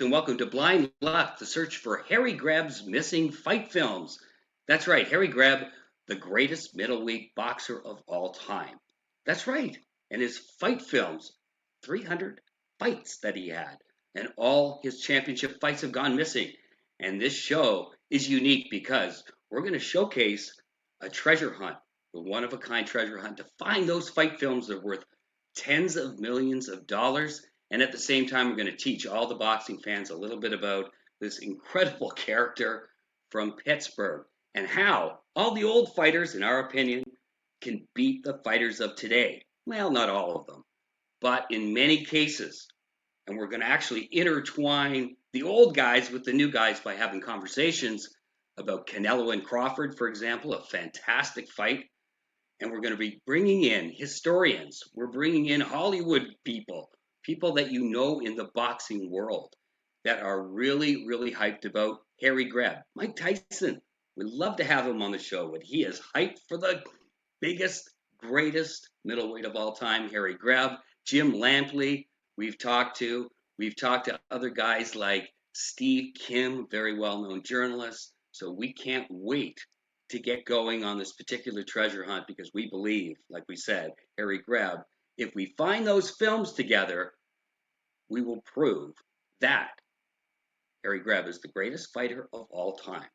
And welcome to Blind Luck, the search for Harry Grebb's missing fight films. That's right, Harry Grebb, the greatest middleweight boxer of all time. That's right, and his fight films, 300 fights that he had, and all his championship fights have gone missing. And this show is unique because we're going to showcase a treasure hunt, a one of a kind treasure hunt to find those fight films that are worth tens of millions of dollars. And at the same time, we're going to teach all the boxing fans a little bit about this incredible character from Pittsburgh and how all the old fighters, in our opinion, can beat the fighters of today. Well, not all of them, but in many cases. And we're going to actually intertwine the old guys with the new guys by having conversations about Canelo and Crawford, for example, a fantastic fight. And we're going to be bringing in historians. We're bringing in Hollywood people, people that you know in the boxing world that are really, really hyped about Harry Grebb. Mike Tyson, we'd love to have him on the show, but he is hyped for the biggest, greatest middleweight of all time, Harry Grebb. Jim Lampley, we've talked to. We've talked to other guys like Steve Kim, very well-known journalist. So we can't wait to get going on this particular treasure hunt because we believe, like we said, Harry Grebb, if we find those films together, we will prove that Harry Grebb is the greatest fighter of all time.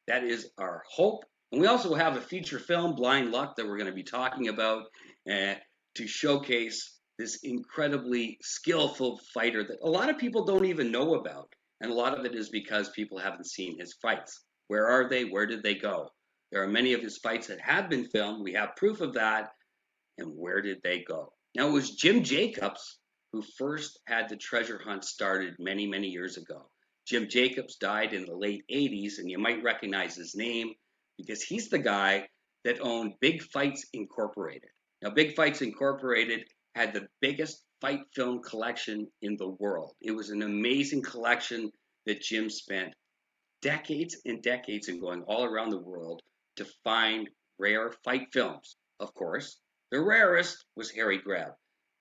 That is our hope. And we also have a feature film, Blind Luck, that we're going to be talking about to showcase this incredibly skillful fighter that a lot of people don't even know about. And a lot of it is because people haven't seen his fights. Where are they? Where did they go? There are many of his fights that have been filmed. We have proof of that. And where did they go? Now, it was Jim Jacobs who first had the treasure hunt started many, many years ago. Jim Jacobs died in the late 80s, and you might recognize his name because he's the guy that owned Big Fights Incorporated. Now, Big Fights Incorporated had the biggest fight film collection in the world. It was an amazing collection that Jim spent decades and decades in going all around the world to find rare fight films. Of course, the rarest was Harry Grebb.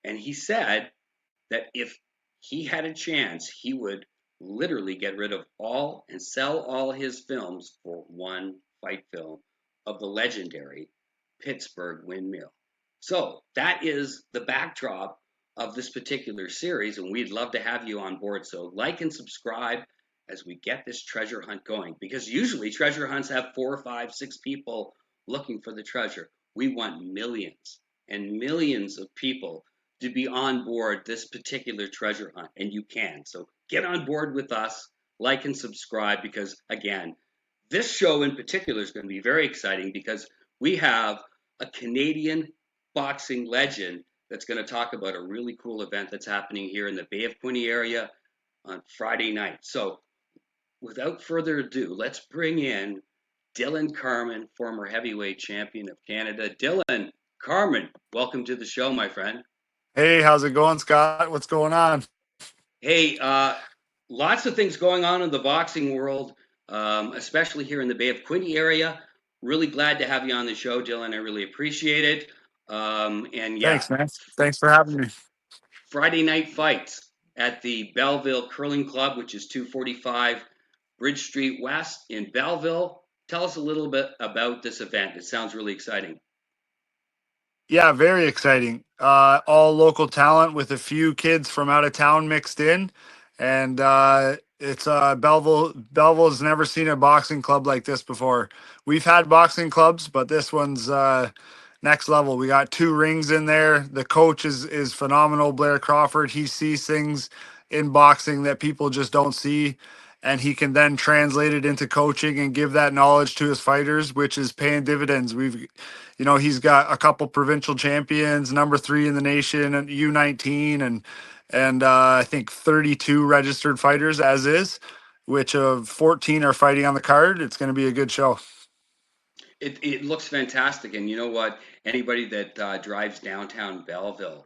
And he said that if he had a chance, he would literally get rid of all and sell all his films for one fight film of the legendary Pittsburgh Windmill. So that is the backdrop of this particular series, and we'd love to have you on board. So like and subscribe as we get this treasure hunt going, because usually treasure hunts have 4, 5, 6 people looking for the treasure. We want millions and millions of people to be on board this particular treasure hunt, and you can. So get on board with us, like and subscribe, because again, this show in particular is going to be very exciting because we have a Canadian boxing legend that's going to talk about a really cool event that's happening here in the Bay of Quinte area on Friday night. So without further ado, let's bring in Dillon Carmen, former heavyweight champion of Canada. Dillon Carmen, welcome to the show, my friend. Hey, how's it going, Scott? What's going on? Hey, lots of things going on in the boxing world, especially here in the Bay of Quinte area. Really glad to have you on the show, Dillon. I really appreciate it. And yeah, Thanks, man. Thanks for having me. Friday night fights at the Belleville Curling Club, which is 245 Bridge Street West in Belleville. Tell us a little bit about this event. It sounds really exciting. Yeah, very exciting. All local talent with a few kids from out of town mixed in, and it's Belleville. Belleville's never seen a boxing club like this before. We've had boxing clubs, but this one's next level. We got 2 rings in there. The coach is phenomenal, Blair Crawford. He sees things in boxing that people just don't see, and he can then translate it into coaching and give that knowledge to his fighters, which is paying dividends. He's got a couple provincial champions, number 3 in the nation at U19, and I think 32 registered fighters as is, which of 14 are fighting on the card. It's going to be a good show. It looks fantastic, and you know what? Anybody that drives downtown Belleville,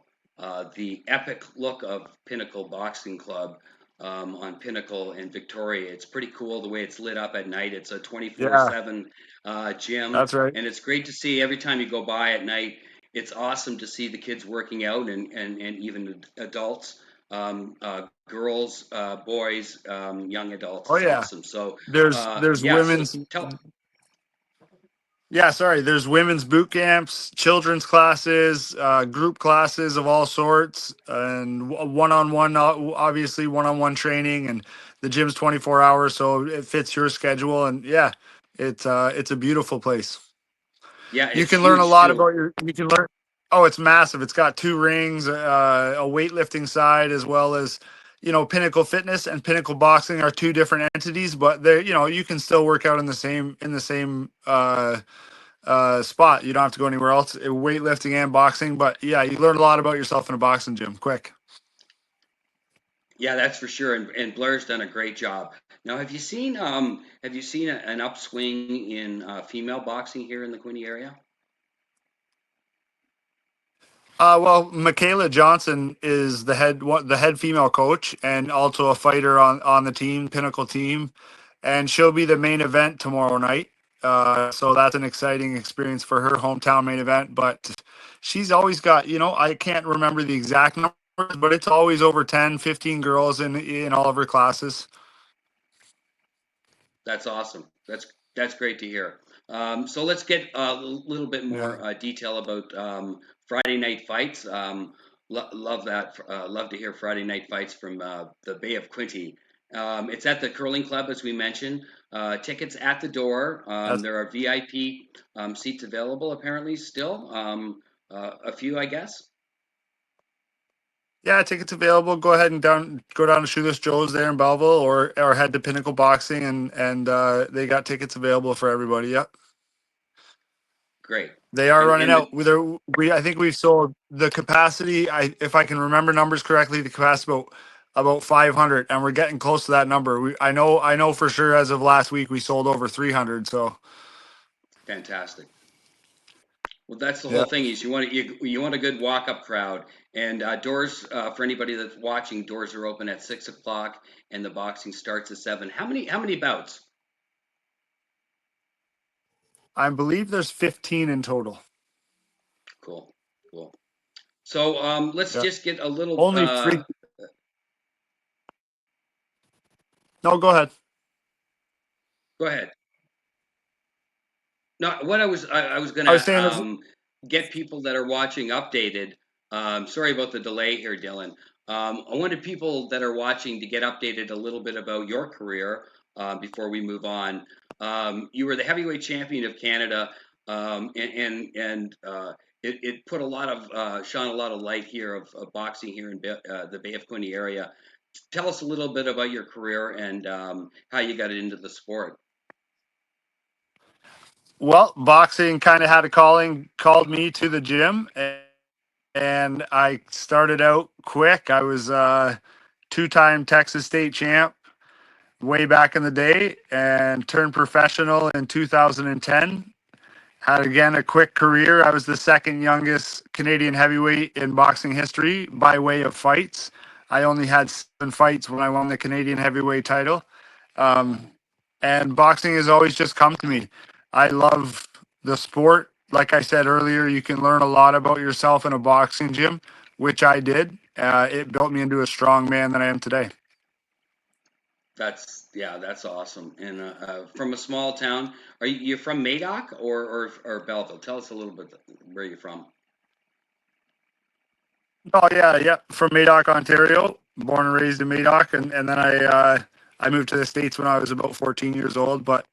the epic look of Pinnacle Boxing Club on Pinnacle and Victoria, it's pretty cool the way it's lit up at night. It's a Yeah, 24/7 gym, that's right. and it's great to see every time you go by at night. It's awesome to see the kids working out and even adults. girls, boys, young adults. Oh It's yeah. awesome. So There's yeah, so women's tell. Yeah, sorry. There's women's boot camps, children's classes, group classes of all sorts, and one-on-one, obviously one-on-one training, and the gym's 24 hours, so it fits your schedule. And yeah, it's a beautiful place. Yeah, You it's can learn a huge lot too. about your. You can learn. Oh, it's massive. It's got two rings, a weightlifting side, as well as Pinnacle Fitness and Pinnacle Boxing are two different entities, but they you can still work out in the same spot. You don't have to go anywhere else. Weightlifting and boxing, but yeah, you learn a lot about yourself in a boxing gym. Quick. Yeah, that's for sure. And Blair's done a great job. Now, have you seen an upswing in female boxing here in the Quinny area? Well, Michaela Johnson is the head female coach, and also a fighter on the team, Pinnacle team, and she'll be the main event tomorrow night. So that's an exciting experience for her hometown main event. But she's always got, I can't remember the exact numbers, but it's always over 10, 15 girls in all of her classes. That's awesome. That's great to hear. So let's get a little bit Yeah. more detail about Friday night fights. Love that. Love to hear Friday night fights from the Bay of Quinte. It's at the curling club, as we mentioned. Tickets at the door. That's There are VIP seats available, apparently, still. A few, I guess. Yeah, tickets available. Go ahead and go down to Shoeless Joe's there in Belleville, or head to Pinnacle Boxing, and they got tickets available for everybody. Yep, Great. they are running And out. the I think we've sold the capacity. If I can remember numbers correctly, the capacity about 500, and we're getting close to that number. I know for sure as of last week we sold over 300. So fantastic. Well, that's the whole yeah, thing is you want a good walk up crowd, and doors for anybody that's watching. Doors are open at 6 o'clock, and the boxing starts at 7. How many bouts? I believe there's 15 in total. Cool, cool. So let's Yeah, just get a little. only three. No, go ahead. Go ahead. No, what I was I was gonna saying get people that are watching updated. Sorry about the delay here, Dylan. I wanted people that are watching to get updated a little bit about your career before we move on. You were the heavyweight champion of Canada, and it put a lot of shone a lot of light here of boxing here in the Bay of Quinte area. Tell us a little bit about your career and how you got into the sport. Well, boxing kind of had a called me to the gym, and I started out quick. I was two-time Texas state champ way back in the day, and turned professional in 2010. Had again a quick career. I was the second youngest Canadian heavyweight in boxing history by way of fights. I only had 7 fights when I won the Canadian heavyweight title. Um, Wow. and boxing has always just come to me. I love the sport. Like I said earlier, you can learn a lot about yourself in a boxing gym, which I did. It built me into a strong man that I am today. That's awesome. And from a small town, are you from Madoc or Belleville? Tell us a little bit where you're from. Oh yeah, yeah. From Madoc, Ontario, born and raised in Madoc, and then I moved to the States when I was about 14 years old. But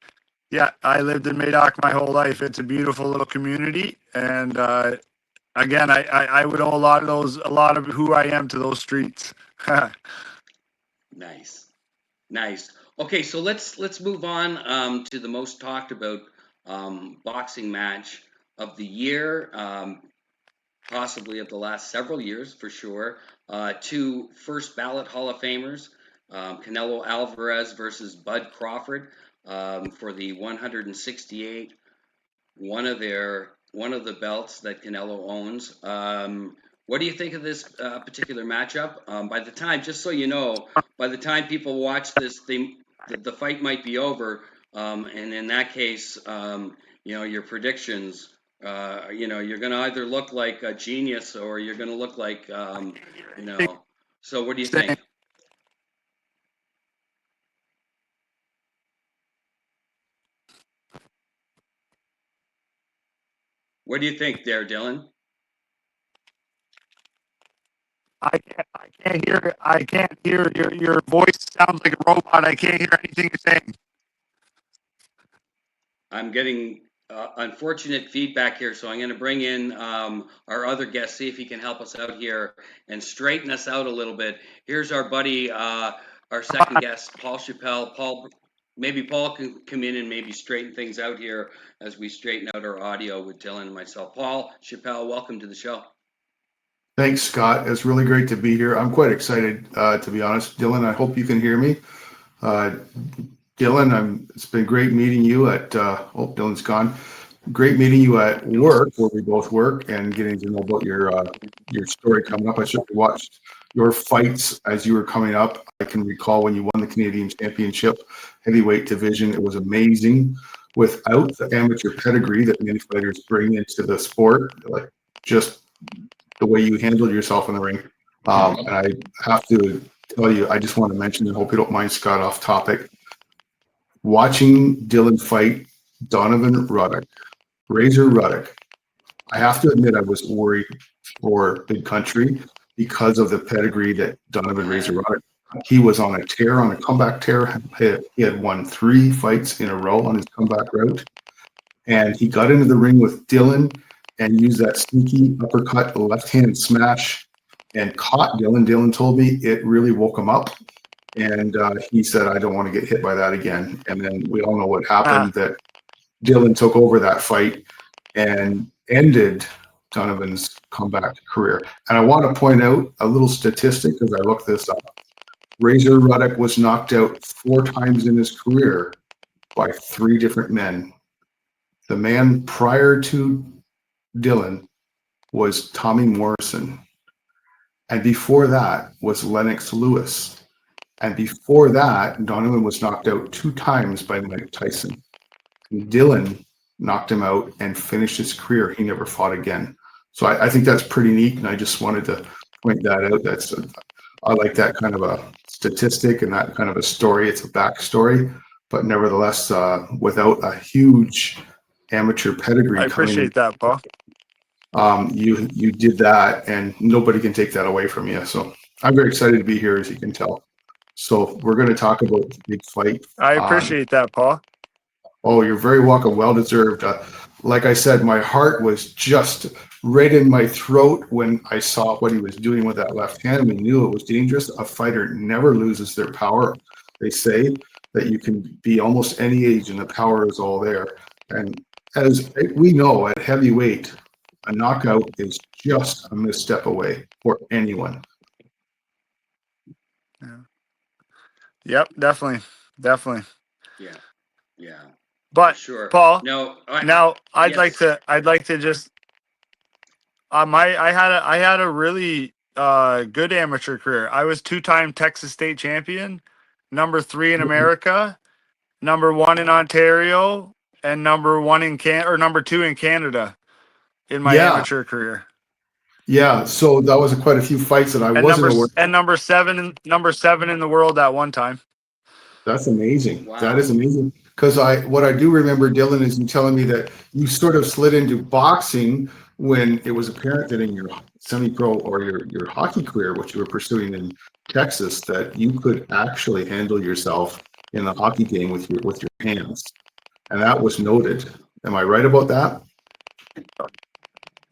yeah, I lived in Madoc my whole life. It's a beautiful little community, and again, I would owe a lot of who I am to those streets. Nice, nice. Okay, so let's move on to the most talked about boxing match of the year, possibly of the last several years for sure. Two first ballot Hall of Famers, Canelo Alvarez versus Bud Crawford for the 168, one of the belts that Canelo owns. What do you think of this particular matchup? By the time, just so you know, by the time people watch this, the fight might be over, and in that case, your predictions. You're going to either look like a genius or you're going to look like, you know. So what do you think? What do you think there, Dillon? I can't hear your voice sounds like a robot. I can't hear anything you're saying. I'm getting unfortunate feedback here, so I'm going to bring in our other guest, see if he can help us out here and straighten us out a little bit. Here's our buddy, our second guest, Paul Chappelle. Paul, maybe Paul can come in and maybe straighten things out here as we straighten out our audio with Dillon and myself. Paul Chappelle, welcome to the show. Thanks, Scott. It's really great to be here. I'm quite excited, to be honest. Dillon, I hope you can hear me. Dillon, it's been great meeting you at, Dillon's gone. Great meeting you at work, where we both work, and getting to know about your story coming up. I certainly watched your fights as you were coming up. I can recall when you won the Canadian Championship heavyweight division. It was amazing. Without the amateur pedigree that many fighters bring into the sport, like just the way you handled yourself in the ring. And I have to tell you, I just want to mention, and hope you don't mind, Scott, off topic. Watching Dillon fight Donovan Ruddock, Razor Ruddock, I have to admit I was worried for Big Country because of the pedigree that Donovan Razor Ruddock. He was on a tear, on a comeback tear. He had won 3 fights in a row on his comeback route. And he got into the ring with Dillon and used that sneaky uppercut, left-hand smash, and caught Dillon. Dillon told me it really woke him up. And he said, I don't want to get hit by that again. And then we all know what happened, that Dillon took over that fight and ended Donovan's comeback career. And I want to point out a little statistic, because I looked this up. Razor Ruddock was knocked out 4 times in his career by 3 different men. The man prior to Dillon was Tommy Morrison. And before that was Lennox Lewis. And before that, Donovan was knocked out 2 times by Mike Tyson. And Dillon knocked him out and finished his career. He never fought again. So I think that's pretty neat, and I just wanted to point that out. I like that kind of a statistic and that kind of a story. It's a backstory, but nevertheless, without a huge amateur pedigree. I appreciate that, Paul. You did that, and nobody can take that away from you. So I'm very excited to be here, as you can tell. So we're going to talk about the big fight. I appreciate that, Paul. Oh, you're very welcome. Well deserved. Like I said, my heart was just right in my throat when I saw what he was doing with that left hand. We knew it was dangerous. A fighter never loses their power. They say that you can be almost any age and the power is all there. And as we know, at heavyweight, a knockout is just a misstep away for anyone. Yeah. Yep, definitely. Yeah. But sure, Paul, no. I'd like to just I had a really good amateur career. I was 2-time Texas State champion, number 3 in America, number 1 in Ontario, and number 2 in Canada in my amateur career. Yeah, so that was quite a few fights that I wasn't aware. And number 7 in the world at one time. That's amazing. Wow. That is amazing. Because what I do remember, Dillon, is you telling me that you sort of slid into boxing when it was apparent that in your semi-pro or your hockey career, which you were pursuing in Texas, that you could actually handle yourself in the hockey game with your hands, and that was noted. Am I right about that?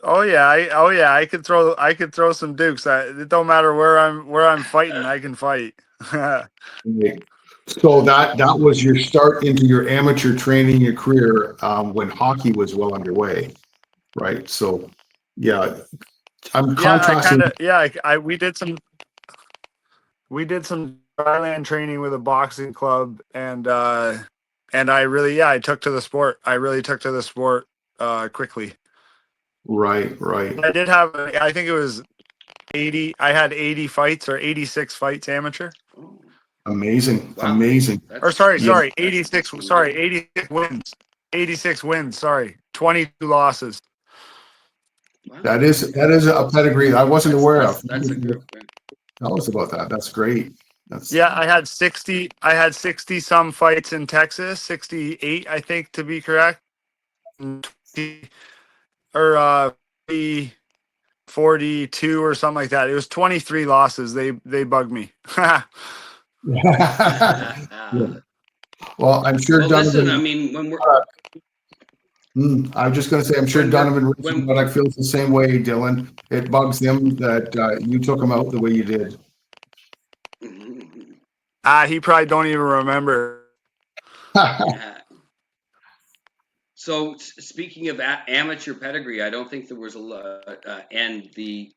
Oh yeah, I could throw some dukes. It don't matter where I'm fighting, I can fight. Right. So that was your start into your amateur training, your career, when hockey was well underway, right? So, yeah, I'm contrasting. We did some dryland training with a boxing club, and I really I took to the sport. I really took to the sport quickly. Right. I did have, I think it was 80. I had 80 fights or 86 fights amateur. Amazing. Wow. Amazing. Or sorry, 86. Sorry, 86 wins. 86 wins. Sorry, 22 losses. Wow. That is a pedigree I wasn't aware of. That's a good. Tell us about that. That's great. That's Yeah, I had 60 some fights in Texas, 68, I think, to be correct. And 20 or 42 or something like that. It was 23 losses. They bugged me. yeah. Well, I'm sure Well, listen, I Donovan. mean, I was just going to say, I'm sure when we're Donovan when Richard feels the same way, Dylan. It bugs him that you took him out the way you did. He probably don't even remember. yeah. So speaking of amateur pedigree, I don't think there was and the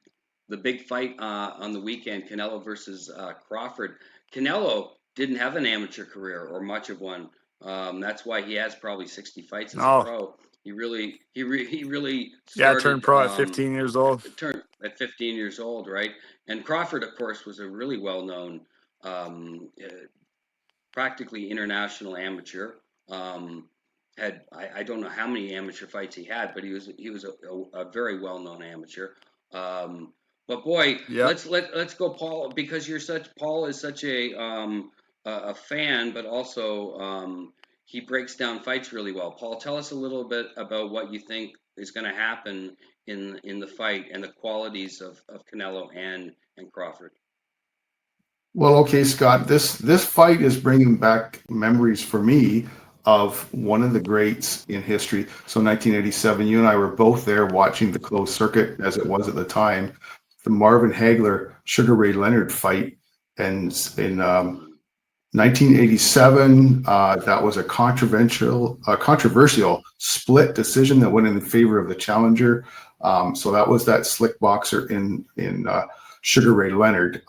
big fight on the weekend, Canelo versus Crawford. Canelo didn't have an amateur career or much of one. That's why he has probably 60 fights as a No. pro. He really Yeah, I turned started pro at 15 years old. turned at 15 years old, right? And Crawford, of course, was a really well-known, practically international amateur. I don't know how many amateur fights he had, but he was a very well known amateur. But boy, Yep. let's go, Paul, because Paul is such a fan, but also he breaks down fights really well. Paul, tell us a little bit about what you think is going to happen in the fight and the qualities of Canelo and Crawford. Well, okay, Scott, this fight is bringing back memories for me of one of the greats in history. So 1987, you and I were both there watching the closed circuit as it was at the time, the Marvin Hagler Sugar Ray Leonard fight, and in 1987, that was a controversial split decision that went in favor of the challenger. So that was that slick boxer in Sugar Ray Leonard.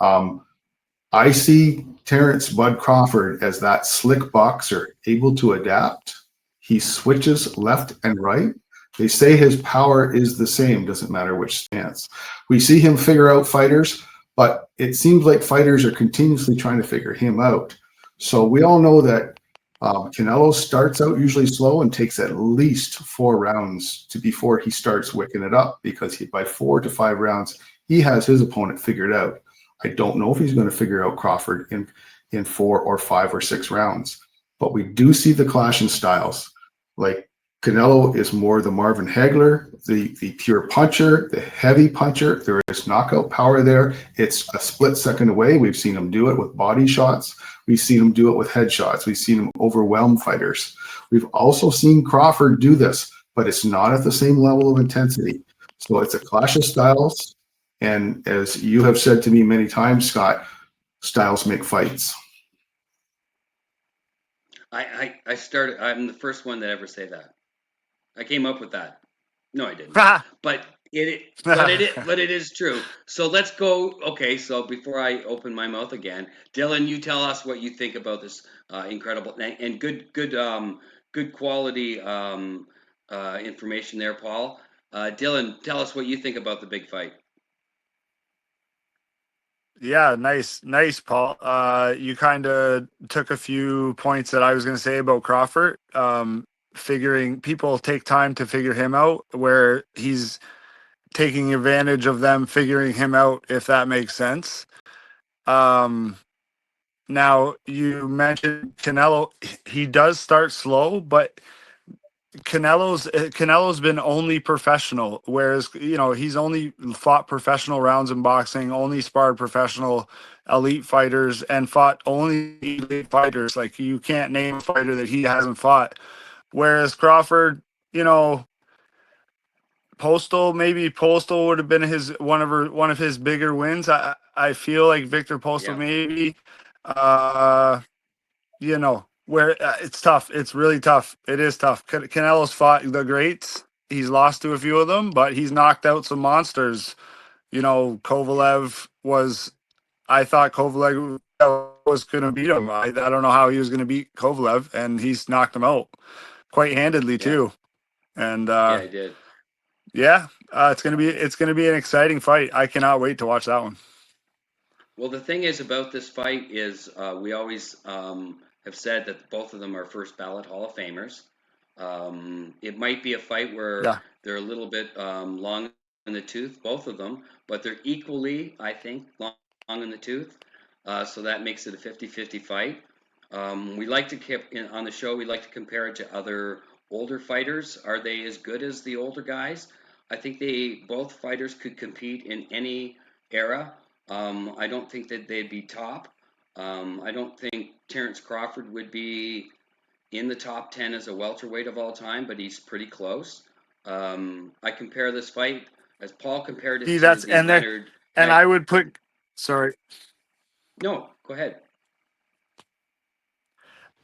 I see Terrence Bud Crawford as that slick boxer, able to adapt. He switches left and right. They say his power is the same, doesn't matter which stance. We see him figure out fighters, but it seems like fighters are continuously trying to figure him out. So we all know that Canelo starts out usually slow and takes at least 4 rounds before he starts wicking it up, because by 4 to 5 rounds, he has his opponent figured out. I don't know if he's going to figure out Crawford in 4 or 5 or 6 rounds, but we do see the clash in styles. Like Canelo is more the Marvin Hagler, the pure puncher, the heavy puncher. There is knockout power there. It's a split second away. We've seen him do it with body shots. We've seen him do it with headshots. We've seen him overwhelm fighters. We've also seen Crawford do this, but it's not at the same level of intensity. So it's a clash of styles. And as you have said to me many times, Scott, styles make fights. I'm the first one that ever say that. I came up with that. No, I didn't. But it is true. So let's go. Okay, so before I open my mouth again, Dylan, you tell us what you think about this incredible and good quality information there, Paul. Dylan, tell us what you think about the big fight. Yeah, nice, Paul. You kind of took a few points that I was going to say about Crawford. Figuring people take time to figure him out, where he's taking advantage of them figuring him out, if that makes sense. Now you mentioned Canelo. He does start slow, but Canelo's been only professional, whereas he's only fought professional rounds in boxing, only sparred professional elite fighters, and fought only elite fighters. Like, you can't name a fighter that he hasn't fought. Whereas Crawford, Postal would have been one of his bigger wins. I feel like Victor Postal Yeah, maybe. Where it's tough. It's really tough. It is tough. Canelo's fought the greats. He's lost to a few of them, but he's knocked out some monsters. Kovalev was. I thought Kovalev was going to beat him. I don't know how he was going to beat Kovalev, and he's knocked him out quite handedly yeah, too. And yeah, I did. yeah, it's gonna be an exciting fight. I cannot wait to watch that one. Well, the thing is about this fight is we always have said that both of them are first ballot Hall of Famers. It might be a fight where Yeah, they're a little bit long in the tooth, both of them, but they're equally, I think, long in the tooth. So that makes it a 50-50 fight. We like to on the show. We like to compare it to other older fighters. Are they as good as the older guys? I think both fighters could compete in any era. I don't think that they'd be top. I don't think Terrence Crawford would be in the top 10 as a welterweight of all time, but he's pretty close. I compare this fight as Paul compared it See, to that's the and there, Leonard and Mag. I would put. Sorry, No, go ahead.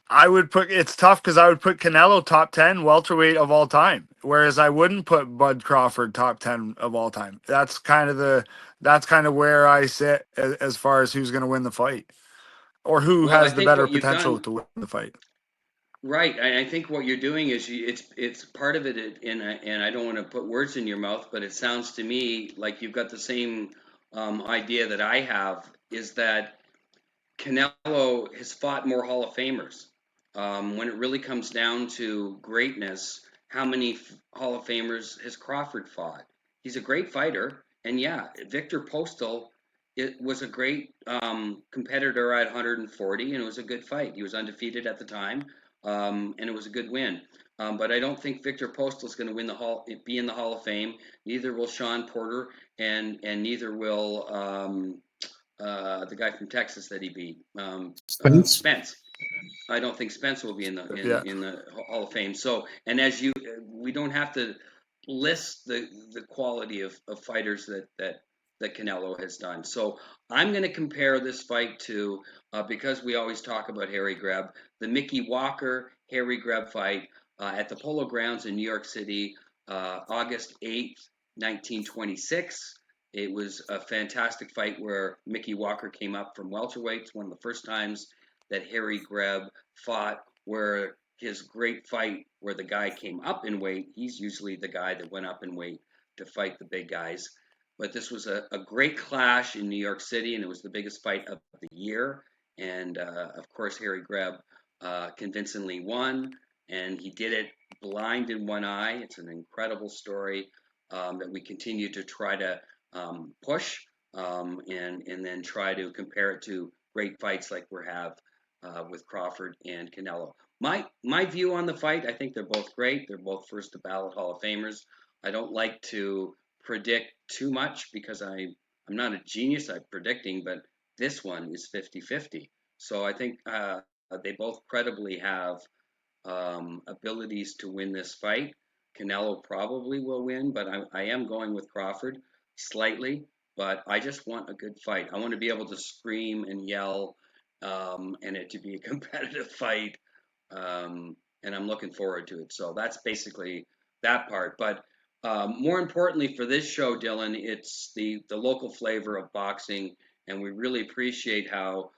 I would put. It's tough because I would put Canelo top 10 welterweight of all time, whereas I wouldn't put Bud Crawford top 10 of all time. That's kind of where I sit as far as who's going to win the fight or who Well, I has the think better what you've potential done to win the fight. right, I think what you're doing is it's part of it, and I don't want to put words in your mouth, but it sounds to me like you've got the same idea that I have. Is that Canelo has fought more Hall of Famers. When it really comes down to greatness, how many Hall of Famers has Crawford fought? He's a great fighter, and yeah, Victor Postal, it was a great competitor at 140, and it was a good fight. He was undefeated at the time, and it was a good win. But I don't think Victor Postal is going to be in the Hall of Fame. Neither will Sean Porter, and neither will the guy from Texas that he beat, Spence? Spence. I don't think Spence will be in Yeah. the Hall of Fame. So, and we don't have to list the quality of fighters that Canelo has done. So, I'm going to compare this fight to because we always talk about Harry Greb, the Mickey Walker Harry Greb fight at the Polo Grounds in New York City, August 8th, 1926. It was a fantastic fight where Mickey Walker came up from welterweight. It's one of the first times that Harry Greb fought, where his great fight where the guy came up in weight, he's usually the guy that went up in weight to fight the big guys. But this was a great clash in New York City, and it was the biggest fight of the year. And of course, Harry Greb convincingly won, and he did it blind in one eye. It's an incredible story that we continue to try to push and then try to compare it to great fights like we have with Crawford and Canelo. My view on the fight, I think they're both great. They're both first to ballot Hall of Famers. I don't like to predict too much because I'm not a genius at predicting, but this one is 50-50. So I think they both credibly have abilities to win this fight. Canelo probably will win, but I am going with Crawford slightly. But I just want a good fight. I want to be able to scream and yell and it to be a competitive fight. And I'm looking forward to it. So that's basically that part. But more importantly for this show, Dillon, it's the local flavor of boxing, and we really appreciate how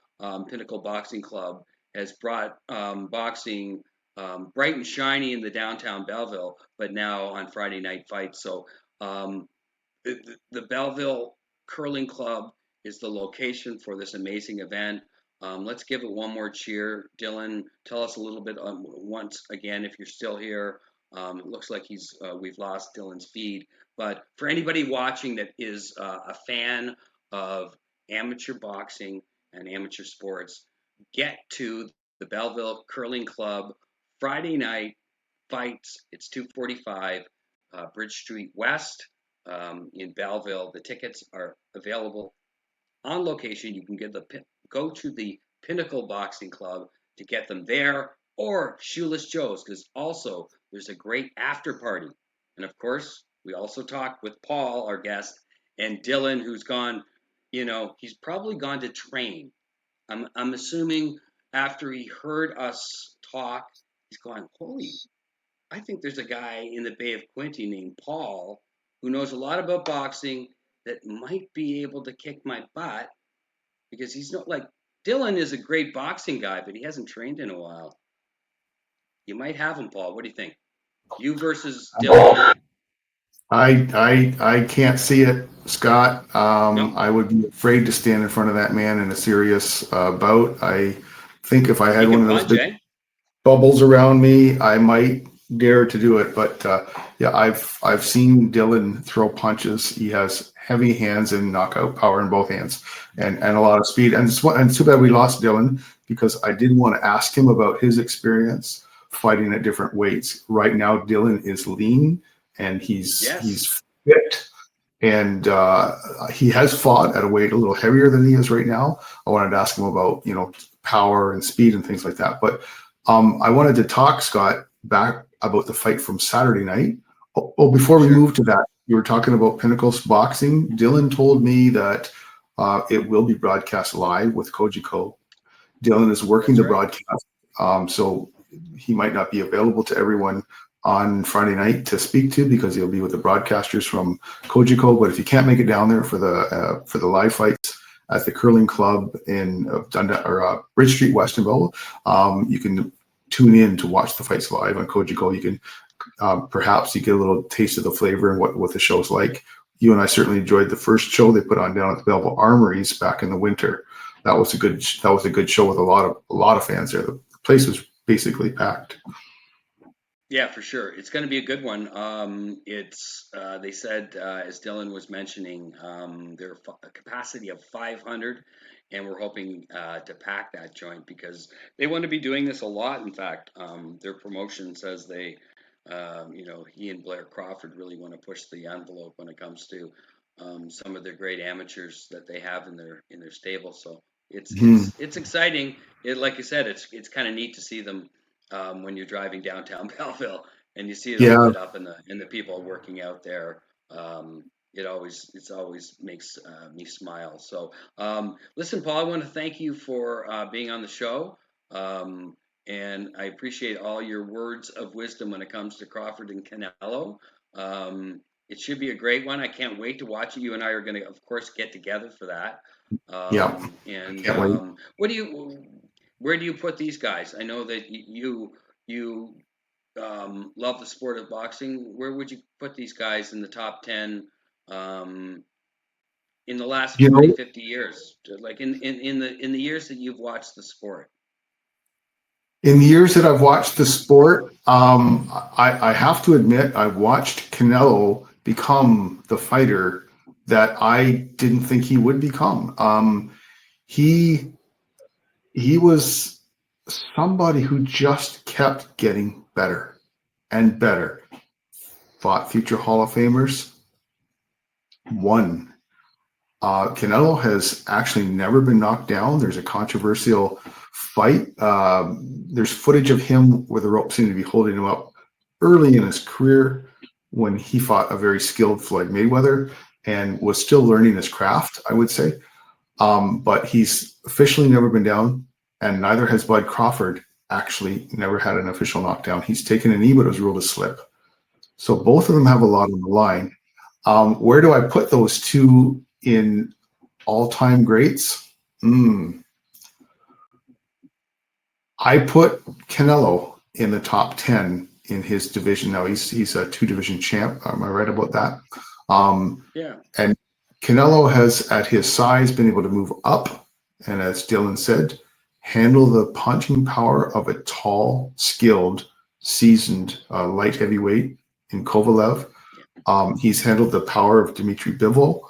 Pinnacle Boxing Club has brought boxing bright and shiny in the downtown Belleville, but now on Friday night fights. So the Belleville Curling Club is the location for this amazing event. Let's give it one more cheer. Dillon, tell us a little bit once again if you're still here. It looks like we've lost Dillon's feed, but for anybody watching that is a fan of amateur boxing and amateur sports, get to the Belleville Curling Club Friday night fights. It's 245 Bridge Street West in Belleville. The tickets are available on location. You can go to the Pinnacle Boxing Club to get them there, or Shoeless Joe's, because also there's a great after party. And of course, we also talked with Paul, our guest, and Dillon, who's gone. He's probably gone to train. I'm assuming after he heard us talk, he's going, holy, I think there's a guy in the Bay of Quinte named Paul who knows a lot about boxing that might be able to kick my butt, because he's not like Dillon is a great boxing guy, but he hasn't trained in a while. You might have him, Paul. What do you think? You versus Dillon? I can't see it, Scott. No? I would be afraid to stand in front of that man in a serious bout. I think if I He had one can of those punch, big eh? bubbles around me, I might dare to do it. But yeah, I've seen Dillon throw punches. He has heavy hands and knockout power in both hands, and a lot of speed. And it's too bad we lost Dillon, because I did want to ask him about his experience fighting at different weights. Right now, Dillon is lean and he's fit, and he has fought at a weight a little heavier than he is right now. I wanted to ask him about power and speed and things like that. But I wanted to talk, Scott, back about the fight from Saturday night. Oh, before we move to that, you were talking about Pinnacle's boxing. Dillon told me that it will be broadcast live with Kojiko. Dillon is working the broadcast, so he might not be available to everyone on Friday night to speak to, because he'll be with the broadcasters from Kojiko. But if you can't make it down there for the live fights at the Curling Club in Bridge Street, West in Belleville, you can tune in to watch the fights live on Kojiko. You can perhaps you get a little taste of the flavor and what the show's like. You and I certainly enjoyed the first show they put on down at the Belleville Armories back in the winter. That was a good show with a lot of fans there. The place was basically packed. Yeah, for sure. It's going to be a good one. They said, as Dillon was mentioning, their capacity of 500, and we're hoping to pack that joint, because they want to be doing this a lot. In fact, their promotion says they, he and Blair Crawford really want to push the envelope when it comes to some of their great amateurs that they have in their stable. So it's exciting. Like you said, it's kind of neat to see them. When you're driving downtown Belleville and you see it all lit up and the people working out there, it always makes me smile. So, listen, Paul, I want to thank you for being on the show, and I appreciate all your words of wisdom when it comes to Crawford and Canelo. It should be a great one. I can't wait to watch it. You and I are going to, of course, get together for that. And where do you put these guys? I know that you love the sport of boxing. Where would you put these guys in the top 10 in the last 40, 50 years? Like in the years that you've watched the sport? In the years that I've watched the sport, I have to admit I've watched Canelo become the fighter that I didn't think he would become. He was somebody who just kept getting better and better. Fought future Hall of Famers, won. Canelo has actually never been knocked down. There's a controversial fight. There's footage of him where the rope seemed to be holding him up early in his career when he fought a very skilled Floyd Mayweather and was still learning his craft, I would say. But he's officially never been down, and neither has Bud Crawford. Actually never had an official knockdown. He's taken a knee, but it was ruled a slip. So both of them have a lot on the line. Where do I put those two in all-time greats? I put Canelo in the top 10 in his division. Now he's a 2-division champ. Am I right about that? Yeah. And Canelo has, at his size, been able to move up, and as Dillon said, handle the punching power of a tall, skilled, seasoned light heavyweight in Kovalev. He's handled the power of Dmitry Bivol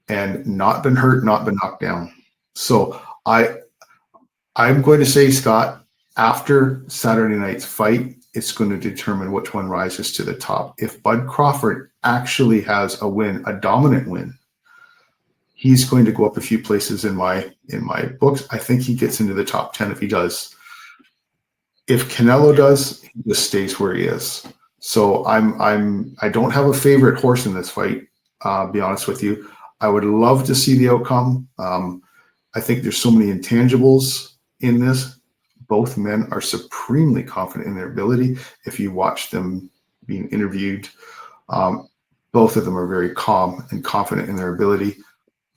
and not been hurt, not been knocked down. So I'm going to say, Scott, after Saturday night's fight, it's going to determine which one rises to the top. If Bud Crawford actually has a win, a dominant win, he's going to go up a few places in my books. I think he gets into the top 10 if he does. If Canelo does, he just stays where he is. So I don't have a favorite horse in this fight. Be honest with you, I would love to see the outcome. I think there's so many intangibles in this. Both men are supremely confident in their ability. If you watch them being interviewed, both of them are very calm and confident in their ability.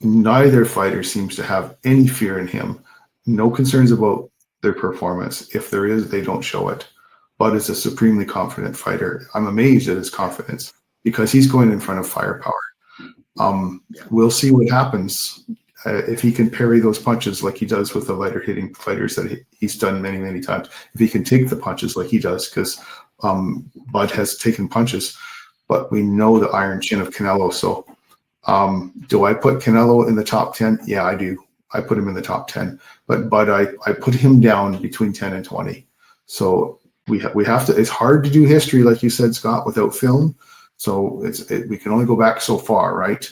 Neither fighter seems to have any fear in him. No concerns about their performance. If there is, they don't show it. Bud is a supremely confident fighter. I'm amazed at his confidence because he's going in front of firepower. We'll see what happens if he can parry those punches like he does with the lighter hitting fighters that he's done many, many times. If he can take the punches like he does, because Bud has taken punches, but we know the iron chin of Canelo. So Do I put Canelo in the top 10? Yeah, I do. I put him in the top 10, but I put him down between 10 and 20. So we have to. It's hard to do history, like you said, Scott, without film. So we can only go back so far, right?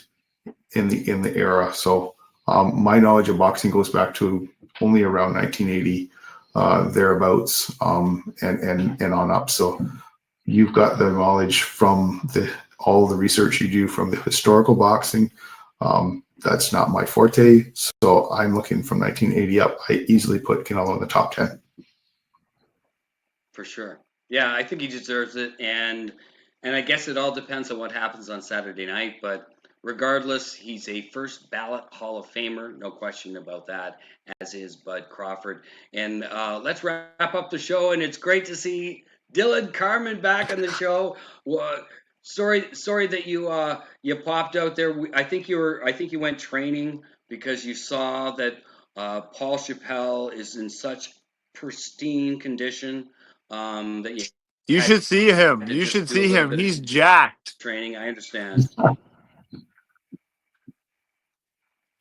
In the era. So my knowledge of boxing goes back to only around 1980, thereabouts, and on up. So you've got the knowledge from all the research you do from the historical boxing. That's not my forte. So I'm looking from 1980 up. I easily put Canelo in the top 10. For sure. Yeah, I think he deserves it, and I guess it all depends on what happens on Saturday night. But regardless, he's a first ballot Hall of Famer, no question about that. As is Bud Crawford. And let's wrap up the show. And it's great to see Dillon Carmen back on the show. Sorry that you popped out there. I think you went training because you saw that Paul Chappelle is in such pristine condition that you You had should see him. to You just should do a see little him. bit of He's jacked. training. I understand.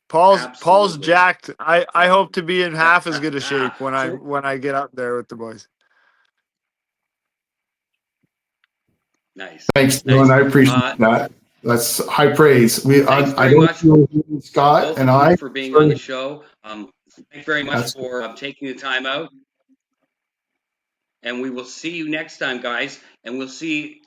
Paul's Absolutely. jacked. I hope to be in half as good a shape when So I get up there with the boys. nice, Thanks, Dylan. nice. I appreciate that. That's high praise. Thanks I very don't much, feel Scott both and of you, I. for being on the show. Thanks very much That's for taking the time out. And we will see you next time, guys. And we'll see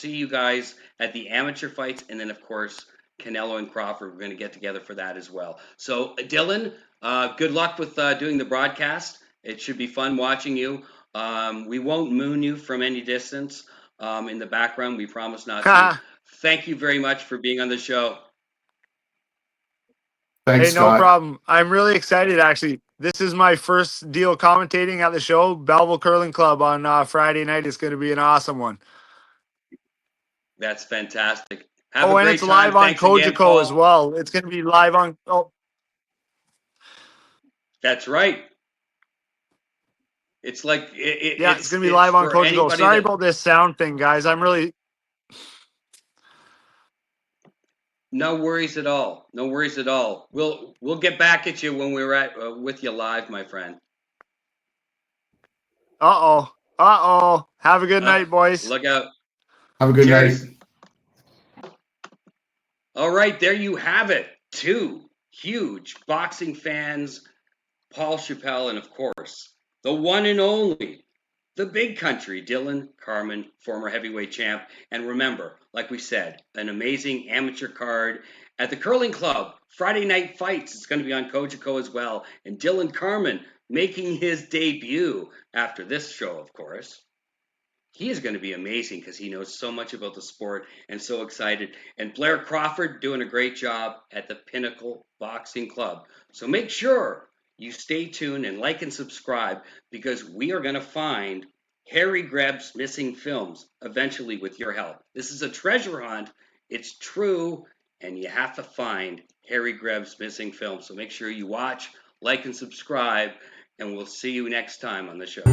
you guys at the amateur fights, and then of course Canelo and Crawford. We're going to get together for that as well. So Dylan, good luck with doing the broadcast. It should be fun watching you. We won't moon you from any distance in the background. We promise not to. Thank you very much for being on the show. Thanks, Hey, no Scott. problem. I'm really excited, actually. This is my first deal commentating at the show, Belleville Curling Club, on Friday night. It's going to be an awesome one. That's fantastic. Have a Oh, and it's great time. live on Thanks again, Kojiko as Paul. well. It's going to be live on. Oh, That's right. It's like yeah, it's going to be it's live on for Kojiko. anybody Sorry that. about this sound thing, guys. I'm really. No worries at all. No worries at all. We'll get back at you when we're at with you live, my friend. Have a good night, boys. Look out. Have a good night. Cheers. All right, there you have it. Two huge boxing fans, Paul Chappelle, and of course, the one and only, the big country, Dillon Carmen, former heavyweight champ. And remember, like we said, an amazing amateur card at the Curling Club. Friday night fights. It's going to be on Kojiko as well. And Dillon Carmen making his debut after this show, of course. He is going to be amazing because he knows so much about the sport and so excited. And Blair Crawford doing a great job at the Pinnacle Boxing Club. So make sure you stay tuned and like and subscribe because we are going to find Harry Greb's missing films eventually with your help. This is a treasure hunt. It's true, and you have to find Harry Greb's missing films. So make sure you watch, like, and subscribe, and we'll see you next time on the show.